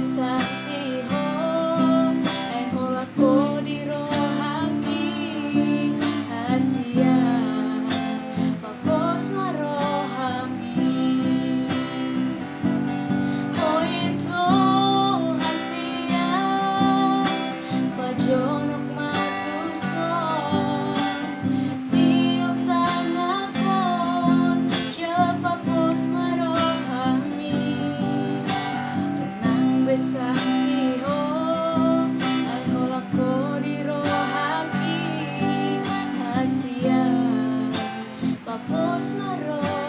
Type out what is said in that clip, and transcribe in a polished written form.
Saksiho ay hola ko di rohaki hasia papos marohami o ito hasia pajonok matuson tiok tangakon ja papos marohami nang besaksiho ay hola ko di rohaki hasia papos marohami.